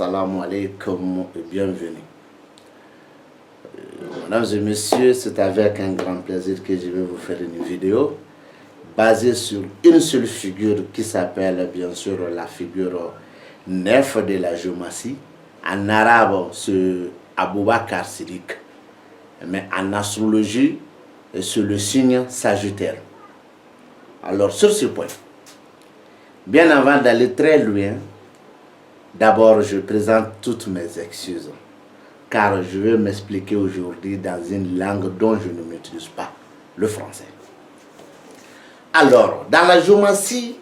Assalamu alaikum et bienvenue. Mesdames et messieurs, c'est avec un grand plaisir que je vais vous faire une vidéo basée sur une seule figure qui s'appelle bien sûr la figure nef de la géomancie. En arabe, c'est Aboubakar Siddiq. Mais en astrologie, c'est le signe Sagittaire. Alors sur ce point, bien avant d'aller très loin, d'abord je présente toutes mes excuses, car je vais m'expliquer aujourd'hui dans une langue dont je ne maîtrise pas, le français. Alors, dans la géomancie,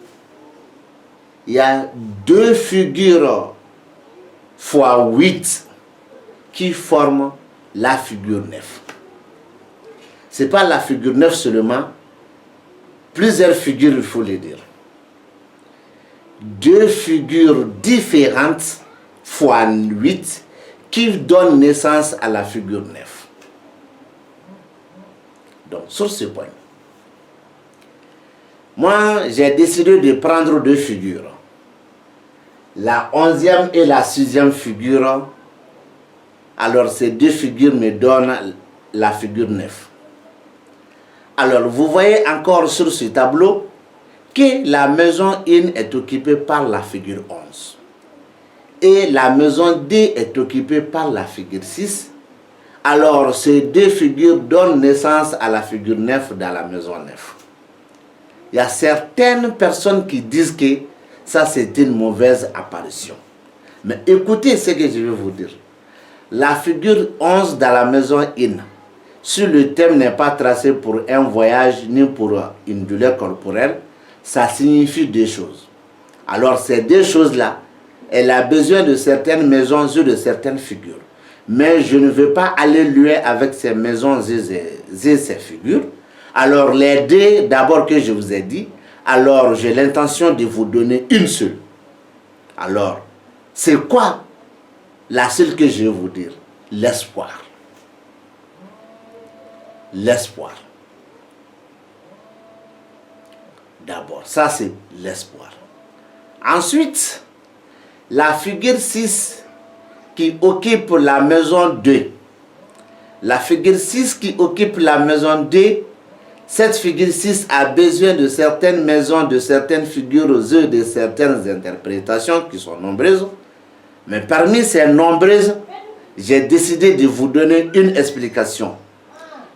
il y a deux figures fois 8 qui forment la figure 9. Ce n'est pas la figure 9 seulement, plusieurs figures, il faut le dire. Deux figures différentes fois 8 qui donnent naissance à la figure 9. Donc, sur ce point, moi, j'ai décidé de prendre deux figures. La 11e et la 6e figure. Alors, ces deux figures me donnent la figure 9. Alors, vous voyez encore sur ce tableau que la maison 1 est occupée par la figure 11. Et la maison D est occupée par la figure 6. Alors, ces deux figures donnent naissance à la figure 9 dans la maison 9. Il y a certaines personnes qui disent que ça c'est une mauvaise apparition. Mais écoutez ce que je vais vous dire. La figure 11 dans la maison 1, si le thème n'est pas tracé pour un voyage ni pour une douleur corporelle, ça signifie deux choses. Alors ces deux choses-là, elle a besoin de certaines maisons et de certaines figures. Mais je ne veux pas aller loin avec ces maisons et ces figures. Alors les deux, d'abord que je vous ai dit, alors j'ai l'intention de vous donner une seule. Alors, c'est quoi la seule que je vais vous dire? L'espoir. L'espoir. D'abord, ça c'est l'espoir. Ensuite, la figure 6 qui occupe la maison 2. La figure 6 qui occupe la maison 2, cette figure 6 a besoin de certaines maisons, de certaines figures et de certaines interprétations qui sont nombreuses. Mais parmi ces nombreuses, j'ai décidé de vous donner une explication.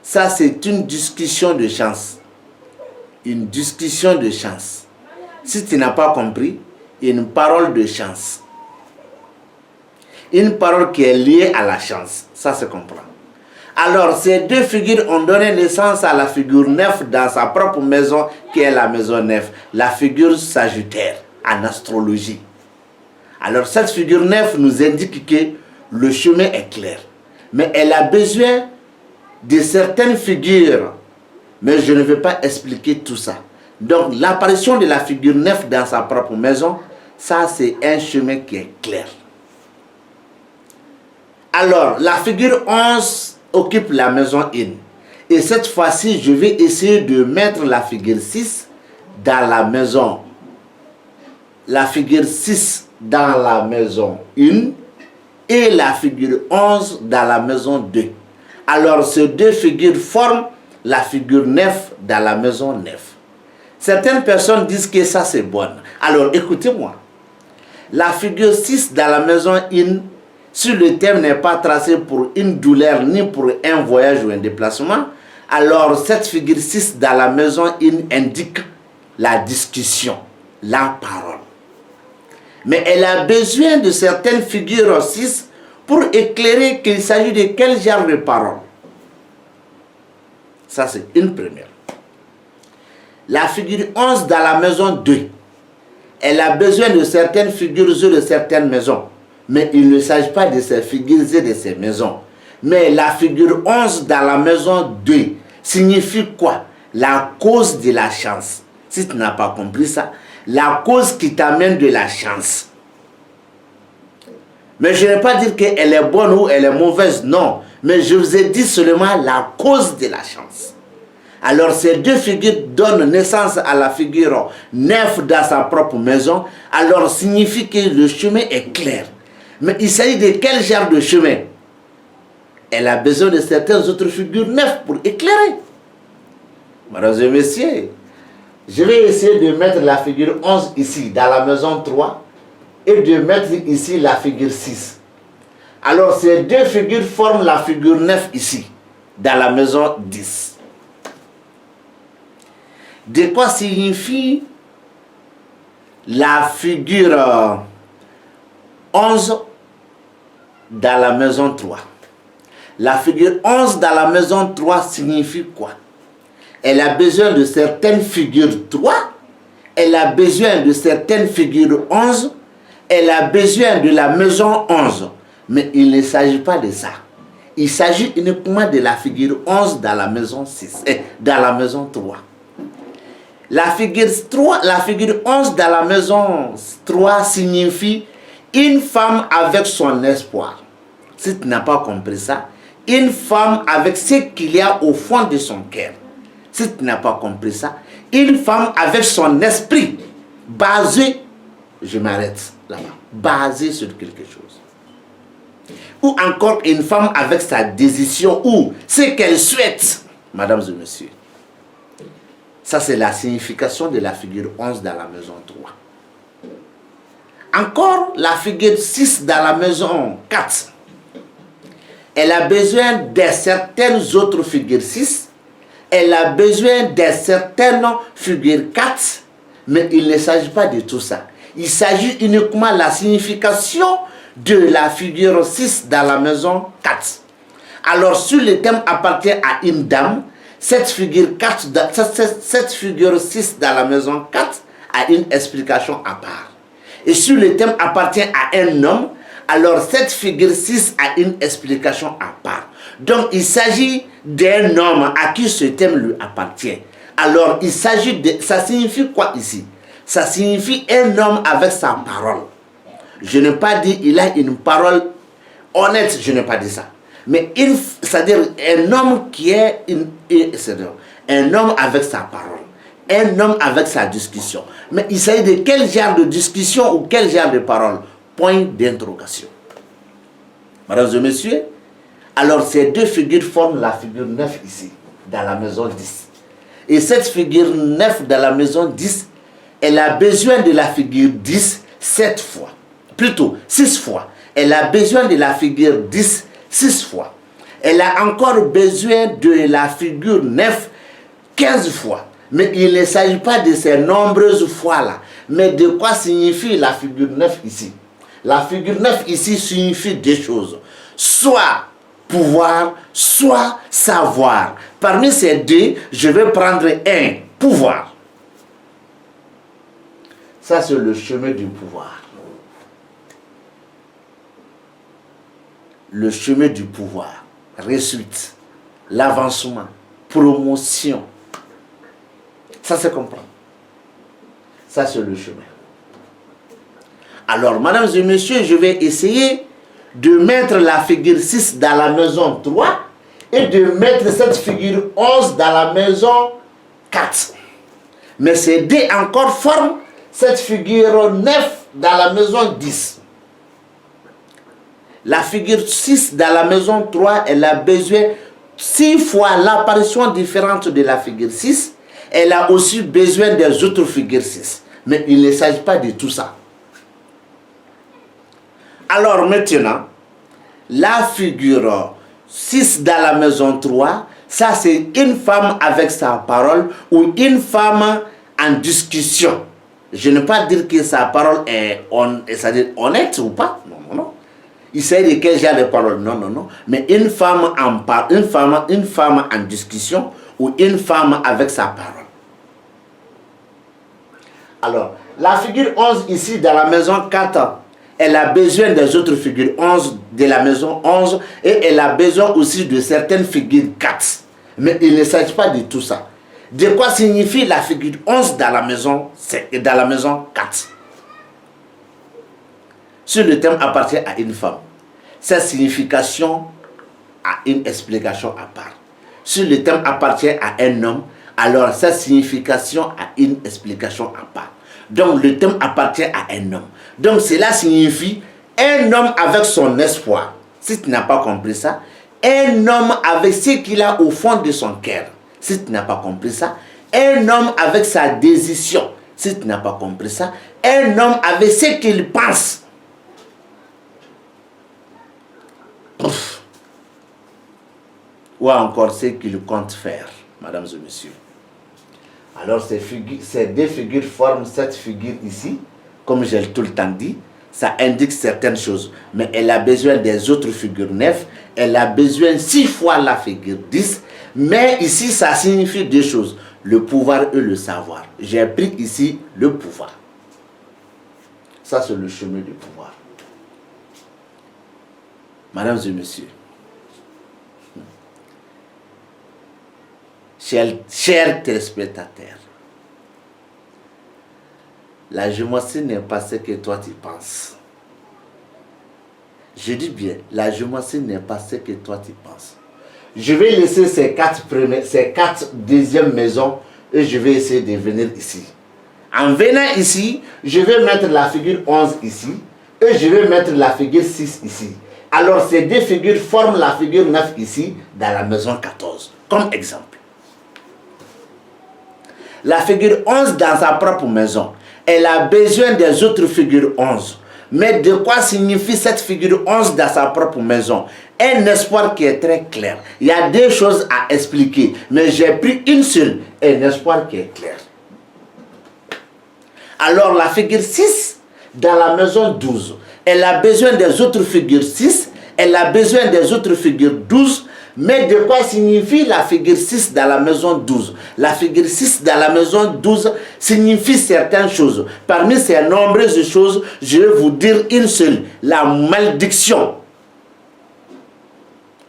Ça, c'est une discussion de chance. Une discussion de chance. Si tu n'as pas compris, une parole de chance. Une parole qui est liée à la chance. Ça se comprend. Alors, ces deux figures ont donné naissance à la figure 9 dans sa propre maison, qui est la maison 9. La figure Sagittaire, en astrologie. Alors, cette figure 9 nous indique que le chemin est clair. Mais elle a besoin de certaines figures. Mais je ne vais pas expliquer tout ça. Donc, l'apparition de la figure 9 dans sa propre maison, ça, c'est un chemin qui est clair. Alors, la figure 11 occupe la maison 1. Et cette fois-ci, je vais essayer de mettre la figure 6 dans la maison. La figure 6 dans la maison 1 et la figure 11 dans la maison 2. Alors, ces deux figures forment la figure 9 dans la maison 9. Certaines personnes disent que ça c'est bon. Alors, écoutez-moi. La figure 6 dans la maison 1, si le thème n'est pas tracé pour une douleur ni pour un voyage ou un déplacement, alors cette figure 6 dans la maison 1 indique la discussion, la parole. Mais elle a besoin de certaines figures 6 pour éclairer qu'il s'agit de quel genre de parole. Ça, c'est une première. La figure 11 dans la maison 2, elle a besoin de certaines figures et de certaines maisons. Mais il ne s'agit pas de ces figures et de ces maisons. Mais la figure 11 dans la maison 2 signifie quoi? La cause de la chance. Si tu n'as pas compris ça, la cause qui t'amène de la chance. Mais je ne vais pas dire qu'elle est bonne ou elle est mauvaise, non. Mais je vous ai dit seulement la cause de la chance. Alors ces deux figures donnent naissance à la figure 9 dans sa propre maison. Alors signifie que le chemin est clair. Mais il s'agit de quel genre de chemin? Elle a besoin de certaines autres figures 9 pour éclairer. Mesdames et messieurs, je vais essayer de mettre la figure 11 ici, dans la maison 3, et de mettre ici la figure 6. Alors, ces deux figures forment la figure 9 ici, dans la maison 10. De quoi signifie la figure 11 dans la maison 3? La figure 11 dans la maison 3 signifie quoi? Elle a besoin de certaines figures 3, elle a besoin de certaines figures 11, elle a besoin de la maison 11. Mais il ne s'agit pas de ça. Il s'agit uniquement de la figure 11 dans la maison 6, dans la maison 3. La figure 11 dans la maison 3 signifie une femme avec son espoir. Si tu n'as pas compris ça, une femme avec ce qu'il y a au fond de son cœur. Si tu n'as pas compris ça, une femme avec son esprit basé, je m'arrête là-bas, basé sur quelque chose. Ou encore une femme avec sa décision ou ce qu'elle souhaite, mesdames et messieurs. Ça, c'est la signification de la figure 11 dans la maison 3. Encore la figure 6 dans la maison 4. Elle a besoin de certaines autres figures 6. Elle a besoin de certaines figures 4. Mais il ne s'agit pas de tout ça. Il s'agit uniquement de la signification de la figure 6 dans la maison 4. Alors, si le thème appartient à une dame, cette figure 6 dans la maison 4 a une explication à part. Et si le thème appartient à un homme, alors cette figure 6 a une explication à part. Donc, il s'agit d'un homme à qui ce thème lui appartient. Alors, il s'agit de... Ça signifie quoi ici? Ça signifie un homme avec sa parole. Je n'ai pas dit il a une parole honnête, je n'ai pas dit ça. Mais c'est-à-dire un homme qui est un homme avec sa parole, un homme avec sa discussion. Mais il s'agit de quel genre de discussion ou quel genre de parole? Point d'interrogation. Mesdames et messieurs, alors ces deux figures forment la figure 9 ici, dans la maison 10. Et cette figure 9 dans la maison 10, elle a besoin de la figure 10 7 fois. Plutôt 6 fois. Elle a besoin de la figure 10 6 fois. Elle a encore besoin de la figure 9 15 fois. Mais il ne s'agit pas de ces nombreuses fois-là. Mais de quoi signifie la figure 9 ici? La figure 9 ici signifie deux choses. Soit pouvoir, soit savoir. Parmi ces deux, je vais prendre un, pouvoir. Ça, c'est le chemin du pouvoir. Le chemin du pouvoir, réussite, l'avancement, promotion. Ça se comprend. Ça, c'est le chemin. Alors, mesdames et messieurs, je vais essayer de mettre la figure 6 dans la maison 3 et de mettre cette figure 11 dans la maison 4. Mais ces deux encore forment cette figure 9 dans la maison 10. La figure 6 dans la maison 3, elle a besoin 6 fois l'apparition différente de la figure 6. Elle a aussi besoin des autres figures 6. Mais il ne s'agit pas de tout ça. Alors maintenant, la figure 6 dans la maison 3, ça c'est une femme avec sa parole ou une femme en discussion. Je ne veux pas dire que sa parole est honnête ou pas. Non, non, non. Il s'agit de quel genre de parole? Non, non, non. Mais une femme en discussion ou une femme avec sa parole. Alors, la figure 11 ici dans la maison 4, elle a besoin des autres figures 11 de la maison 11 et elle a besoin aussi de certaines figures 4. Mais il ne s'agit pas de tout ça. De quoi signifie la figure 11 dans la maison 4? Si le thème appartient à une femme, sa signification a une explication à part. Si le thème appartient à un homme, alors sa signification a une explication à part. Donc le thème appartient à un homme. Donc cela signifie un homme avec son espoir. Si tu n'as pas compris ça, un homme avec ce qu'il a au fond de son cœur. Si tu n'as pas compris ça, un homme avec sa décision. Si tu n'as pas compris ça, un homme avec ce qu'il pense. Ouf. Ou encore ce qu'il compte faire, mesdames et messieurs. Alors ces deux figures forment cette figure ici. Comme j'ai tout le temps dit, ça indique certaines choses. Mais elle a besoin des autres figures 9. Elle a besoin 6 fois la figure 10. Mais ici, ça signifie deux choses. Le pouvoir et le savoir. J'ai pris ici le pouvoir. Ça, c'est le chemin du pouvoir. Mesdames et messieurs, chers téléspectateurs, la géométrie n'est pas ce que toi tu penses. Je dis bien, la géométrie n'est pas ce que toi tu penses. Je vais laisser ces quatre deuxièmes maisons et je vais essayer de venir ici. En venant ici, je vais mettre la figure 11 ici et je vais mettre la figure 6 ici. Alors ces deux figures forment la figure 9 ici dans la maison 14. Comme exemple. La figure 11 dans sa propre maison, elle a besoin des autres figures 11. Mais de quoi signifie cette figure 11 dans sa propre maison? Un espoir qui est très clair. Il y a deux choses à expliquer, mais j'ai pris une seule, un espoir qui est clair. Alors la figure 6 dans la maison 12, elle a besoin des autres figures 6, elle a besoin des autres figures 12, mais de quoi signifie la figure 6 dans la maison 12? La figure 6 dans la maison 12 signifie certaines choses. Parmi ces nombreuses choses, je vais vous dire une seule, la malédiction.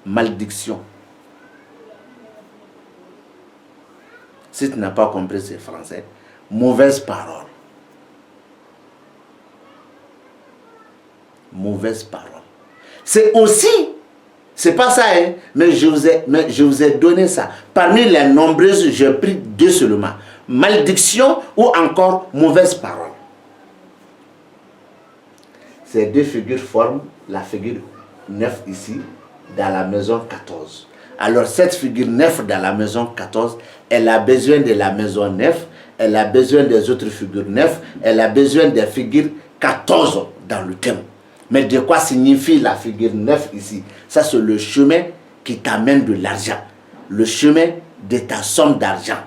Malédiction. Si tu n'as pas compris ce français, mauvaise parole. Mauvaise parole. C'est aussi, c'est pas ça, hein, mais je vous ai donné ça. Parmi les nombreuses, j'ai pris deux seulement. Malédiction ou encore mauvaise parole. Ces deux figures forment la figure 9 ici, dans la maison 14. Alors cette figure 9 dans la maison 14, elle a besoin de la maison 9, elle a besoin des autres figures 9, elle a besoin des figures 14 dans le thème. Mais de quoi signifie la figure 9 ici? Ça, c'est le chemin qui t'amène de l'argent. Le chemin de ta somme d'argent.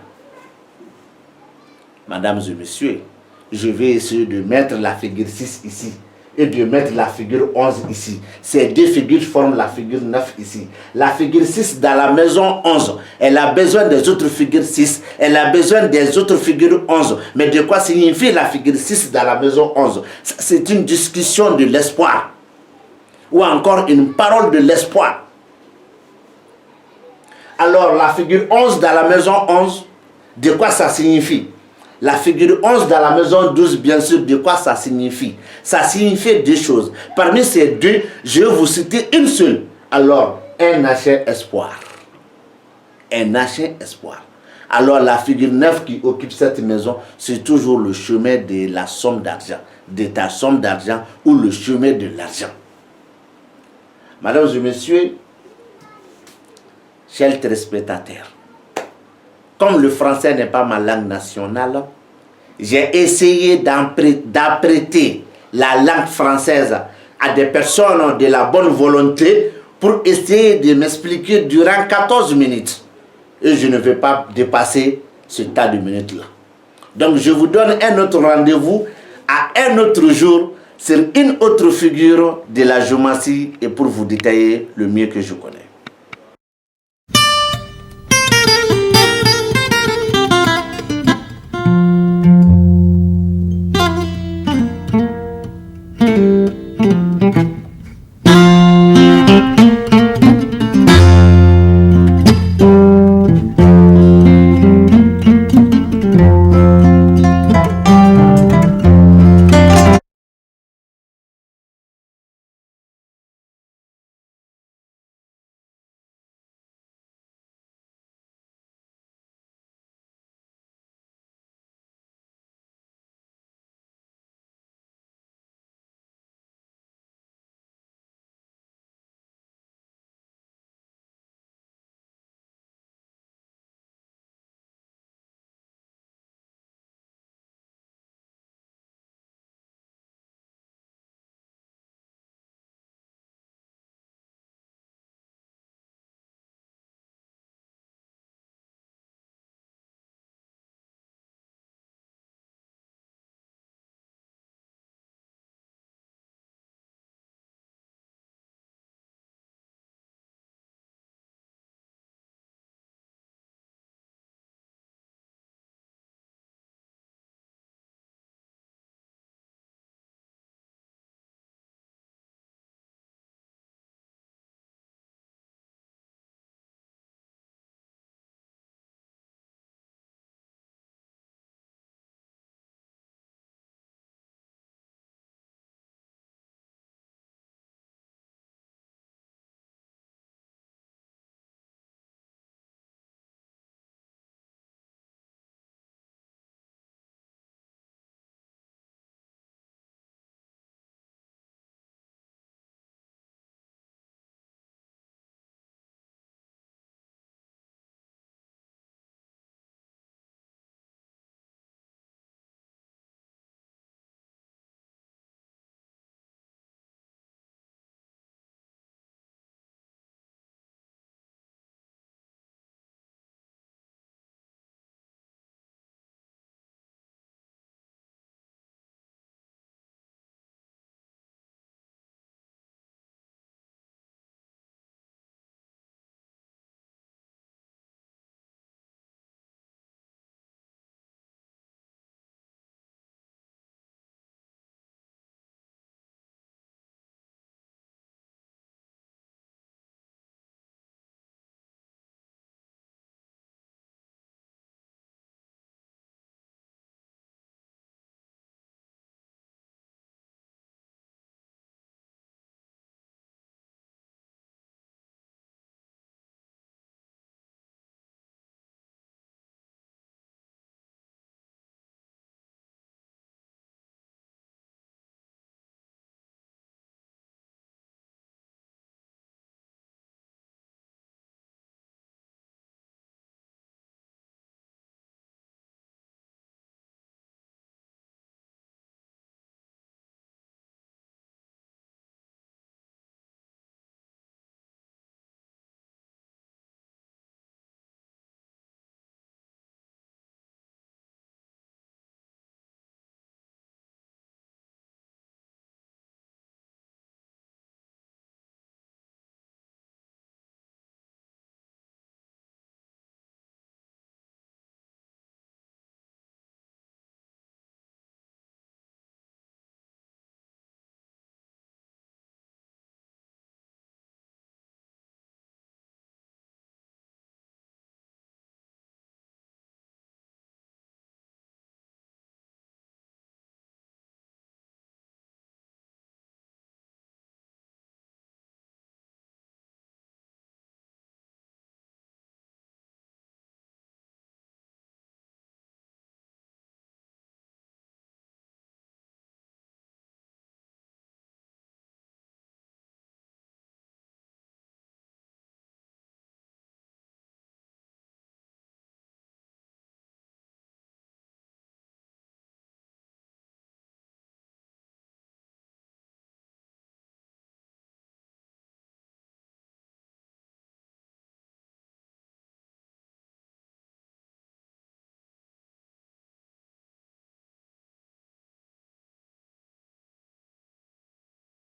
Mesdames et messieurs, je vais essayer de mettre la figure 6 ici et de mettre la figure 11 ici. Ces deux figures forment la figure 9 ici. La figure 6 dans la maison 11, elle a besoin des autres figures 6, elle a besoin des autres figures 11. Mais de quoi signifie la figure 6 dans la maison 11? C'est une discussion de l'espoir. Ou encore une parole de l'espoir. Alors la figure 11 dans la maison 11, de quoi ça signifie? La figure 11 dans la maison 12, bien sûr, de quoi ça signifie? Ça signifie deux choses. Parmi ces deux, je vais vous citer une seule. Alors, un ancien espoir. Un ancien espoir. Alors, la figure 9 qui occupe cette maison, c'est toujours le chemin de la somme d'argent. De ta somme d'argent ou le chemin de l'argent. Mesdames et messieurs, chers téléspectateurs, comme le français n'est pas ma langue nationale, j'ai essayé d'apprêter la langue française à des personnes de la bonne volonté pour essayer de m'expliquer durant 14 minutes. Et je ne vais pas dépasser ce tas de minutes-là. Donc je vous donne un autre rendez-vous à un autre jour sur une autre figure de la géométrie et pour vous détailler le mieux que je connais.